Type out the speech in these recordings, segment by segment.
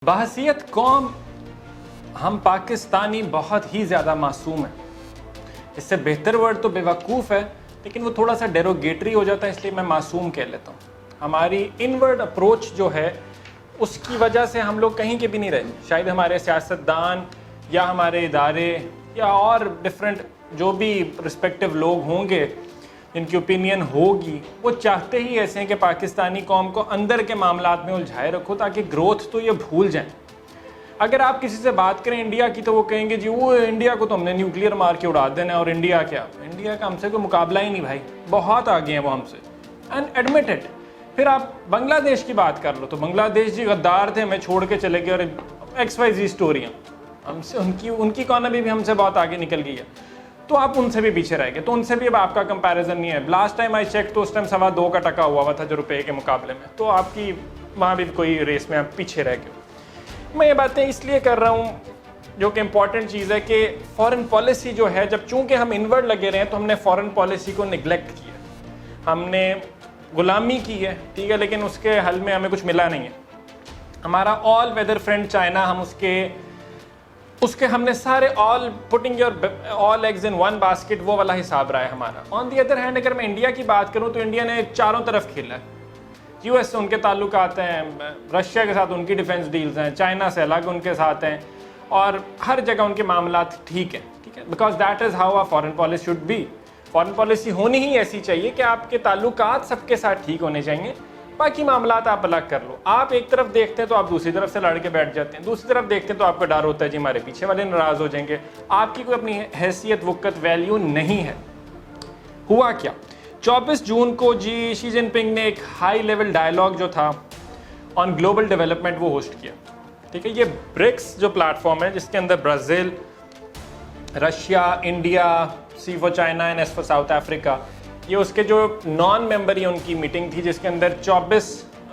बहसीयत कौम हम पाकिस्तानी बहुत ही ज़्यादा मासूम हैं। इससे बेहतर वर्ड तो बेवकूफ़ है, लेकिन वो थोड़ा सा डेरोगेटरी हो जाता है, इसलिए मैं मासूम कह लेता हूँ। हमारी इनवर्ड अप्रोच जो है उसकी वजह से हम लोग कहीं के भी नहीं रहे। शायद हमारे सियासतदान या हमारे इदारे या और डिफरेंट जो भी रिस्पेक्टिव लोग होंगे जिनकी ओपिनियन होगी, वो चाहते ही ऐसे हैं कि पाकिस्तानी कौम को अंदर के मामलात में उलझाए रखो ताकि ग्रोथ तो ये भूल जाएं। अगर आप किसी से बात करें इंडिया की तो वो कहेंगे जी वो इंडिया को तो हमने न्यूक्लियर मार के उड़ा देना है, और इंडिया क्या, इंडिया का हमसे कोई मुकाबला ही नहीं भाई, बहुत आगे हैं वो हमसे, एंड एडमिट इट। फिर आप बांग्लादेश की बात कर लो तो बांग्लादेश जी गद्दार थे, हमें छोड़ के चले गए, और XYZ स्टोरियाँ हमसे, उनकी इकॉनमी भी हमसे बहुत आगे निकल गई है, तो आप उनसे भी पीछे रह गए, तो उनसे भी अब आपका कंपैरिजन नहीं है। लास्ट टाइम आई चेक तो उस टाइम 2.25 का टका हुआ था जो रुपए के मुकाबले में, तो आपकी वहाँ भी कोई रेस में आप पीछे रह गए। मैं ये बातें इसलिए कर रहा हूँ, जो कि इम्पॉर्टेंट चीज़ है कि फॉरेन पॉलिसी जो है, जब चूंकि हम इनवर्ड लगे रहे हैं तो हमने फॉरेन पॉलिसी को निगलेक्ट किया, हमने गुलामी की है, ठीक है, लेकिन उसके हल में हमें कुछ मिला नहीं है। हमारा ऑल वेदर फ्रेंड चाइना, हम उसके हमने सारे all putting your all eggs in one basket, वो वाला हिसाब रहा है हमारा। ऑन दी अदर हैंड अगर मैं इंडिया की बात करूं तो इंडिया ने चारों तरफ खेला है। US से उनके ताल्लुकात हैं, रशिया के साथ उनकी डिफेंस डील्स हैं, चाइना से अलग उनके साथ हैं, और हर जगह उनके मामलात ठीक है, because that is how a foreign policy should be. Foreign policy होनी ही ऐसी चाहिए कि आपके ताल्लुकात सबके साथ ठीक होने चाहिए, बाकी मामलात आप अलग कर लो। आप एक तरफ देखते हैं तो आप दूसरी तरफ से लड़ के बैठ जाते हैं, दूसरी तरफ देखते हैं तो आपको डर होता है जी हमारे पीछे वाले नाराज़ हो जाएंगे, आपकी कोई अपनी हैसियत वक़्त वैल्यू नहीं है। हुआ क्या, 24 जून को जी शी जिनपिंग ने एक हाई लेवल डायलॉग जो था ऑन ग्लोबल डेवलपमेंट वो होस्ट किया, ठीक है। ये ब्रिक्स जो प्लेटफॉर्म है जिसके अंदर Brazil, Russia, India, C for China and S for south Africa, ये उसके जो नॉन मेंबर ही उनकी मीटिंग थी, जिसके अंदर 24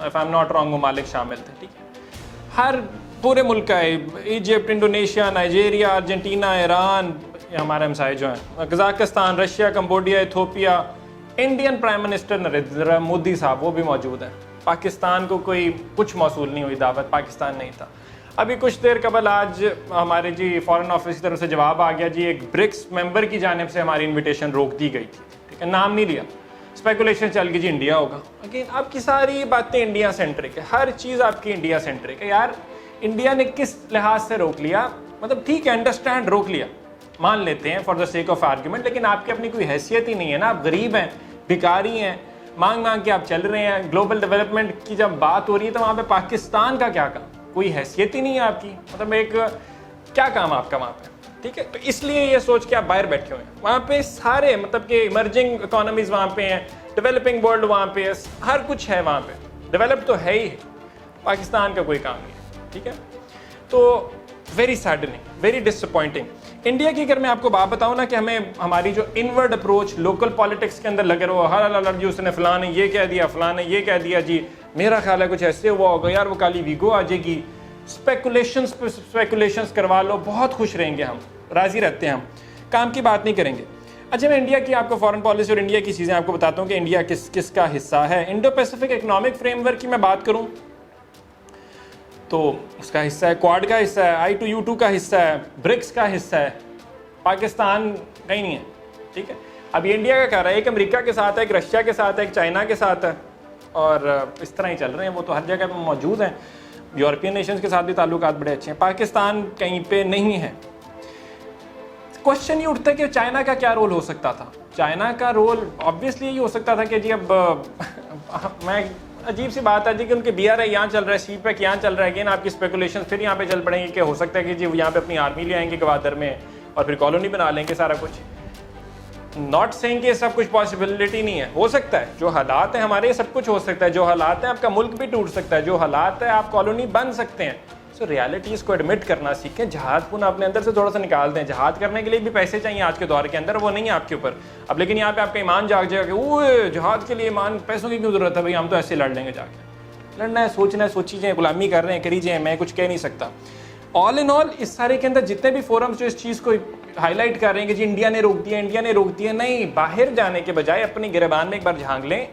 if I am not wrong ममालिक शामिल थे, ठीक है। हर पूरे मुल्क का है, Egypt, Indonesia, Nigeria, Argentina, Iran, ये हमारे हमसाए जो हैं, Kazakhstan, Russia, Cambodia, Ethiopia, Indian prime minister Narendra Modi साहब वो भी मौजूद हैं। पाकिस्तान को कोई कुछ मौसूल नहीं हुई दावत, पाकिस्तान नहीं था। अभी कुछ देर कबल आज हमारे जी फॉरेन ऑफिस की तरफ से जवाब आ गया जी, एक ब्रिक्स मेंबर की जानिब से हमारी इन्विटेशन रोक दी गई थी, ठीक है, नाम नहीं लिया, स्पेकुलेशन चल गई जी इंडिया होगा। अगेन आपकी सारी बातें इंडिया सेंट्रिक है, हर चीज़ आपकी इंडिया सेंट्रिक है। यार इंडिया ने किस लिहाज से रोक लिया, मतलब ठीक है अंडरस्टैंड रोक लिया, मान लेते हैं for the sake of argument, लेकिन आपकी अपनी कोई हैसियत ही नहीं है ना, आप गरीब हैं, भिखारी हैं, मांग मांग के आप चल रहे हैं। ग्लोबल डेवलपमेंट की जब बात हो रही है तो वहाँ पे पाकिस्तान का क्या काम, कोई हैसियत ही नहीं है आपकी, मतलब एक क्या काम आपका वहाँ पे, ठीक है। तो इसलिए ये सोच के आप बाहर बैठे हुए हैं। वहाँ पे सारे मतलब कि इमर्जिंग इकोनॉमीज वहाँ पे हैं, डेवलपिंग वर्ल्ड वहाँ पे है, हर कुछ है वहाँ पे, डेवलप तो है ही, पाकिस्तान का कोई काम नहीं है, ठीक है। तो very saddening, very disappointing. India की अगर मैं आपको बात बताऊँ ना कि हमें हमारी जो इनवर्ड अप्रोच लोकल पॉलिटिक्स के अंदर लगे रहो, हर जी उसने फलां ने ये कह दिया, फलां ने ये कह दिया जी, मेरा ख्याल है कुछ ऐसे हुआ होगा, यार वो काली वीगो आ जाएगी, स्पेकुलेशंस करवा लो, बहुत खुश रहेंगे हम, राजी रहते हैं हम, काम की बात नहीं करेंगे। अच्छा मैं इंडिया की आपको फॉरेन पॉलिसी और इंडिया की चीज़ें आपको बताता हूँ कि इंडिया किसका हिस्सा है। इंडो पैसिफिक इकोनॉमिक फ्रेमवर्क की मैं बात करूँ तो उसका हिस्सा है, क्वाड का हिस्सा है, I2U2 का हिस्सा है, ब्रिक्स का हिस्सा है, पाकिस्तान कहीं नहीं है, ठीक है। अब ये इंडिया का कह रहा है, एक अमेरिका के साथ है, एक रशिया के साथ है, एक चाइना के साथ है, और इस तरह ही चल रहे हैं, वो तो हर जगह पे मौजूद हैं। यूरोपियन नेशंस के साथ भी ताल्लुकात बड़े अच्छे हैं, पाकिस्तान कहीं पे नहीं है। क्वेश्चन ये उठता है कि चाइना का क्या रोल हो सकता था। चाइना का रोल ऑब्वियसली ये हो सकता था कि जी अब मैं अजीब सी बात है जी कि उनके BRI यहाँ चल रहा है, CPEC यहाँ चल रहा है, अगेन आपकी स्पेकुलेशन फिर यहाँ पे चल पड़ेंगी कि हो सकता है कि जी यहाँ पे अपनी आर्मी ले आएंगे गवादर में और फिर कॉलोनी बना लेंगे सारा कुछ। नॉट सेइंग कि सब कुछ पॉसिबिलिटी नहीं है, हो सकता है, जो हालात हैं हमारे सब कुछ हो सकता है, जो हालात हैं आपका मुल्क भी टूट सकता है, जो हालात है आप कॉलोनी बन सकते हैं। सो रियलिटीज़ को एडमिट करना सीखें, जहाद को ना अपने अंदर से थोड़ा सा निकाल दें। जहाद करने के लिए भी पैसे चाहिए आज के दौर के अंदर, वो नहीं है आपके ऊपर अब, लेकिन यहाँ पे आपका ईमान जाग जाएगा कि वो जहाद के लिए ईमान पैसों की क्यों जरूरत है भाई, हम तो ऐसे लड़ लेंगे जाके। लड़ना है, सोचना है, सोची जाए, गुलामी कर रहे हैं करी जाए, मैं कुछ कह नहीं सकता। ऑल इन ऑल इस सारे के अंदर जितने भी फोरम्स जो इस चीज़ को हाईलाइट कर रहे हैं कि जी इंडिया ने रोक दिया, इंडिया ने रोक दिया, नहीं, बाहर जाने के बजाय अपनी गिरबान में एक बार झांक लें,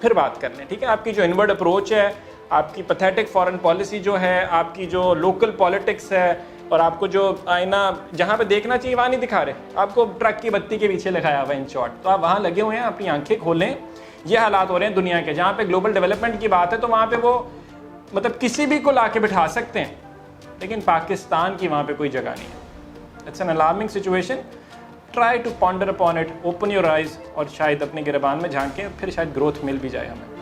फिर बात कर लें, ठीक है। आपकी जो इनवर्ड अप्रोच है, आपकी पैथेटिक फॉरेन पॉलिसी जो है, आपकी जो लोकल पॉलिटिक्स है, और आपको जो आईना जहाँ पे देखना चाहिए वहाँ नहीं दिखा रहे, आपको ट्रक की बत्ती के पीछे लगाया हुआ इन शॉर्ट। तो आप वहाँ लगे हुए हैं, अपनी आंखें खोलें। ये हालात हो रहे हैं दुनिया के, जहाँ पे ग्लोबल डेवलपमेंट की बात है तो वहाँ पे वो मतलब किसी भी को ला के बिठा सकते हैं, लेकिन पाकिस्तान की वहाँ पे कोई जगह नहीं है। It's an alarming situation. Try to ponder upon it, open your eyes, और शायद अपने गिरबान में झांकें, फिर शायद ग्रोथ मिल भी जाए हमें।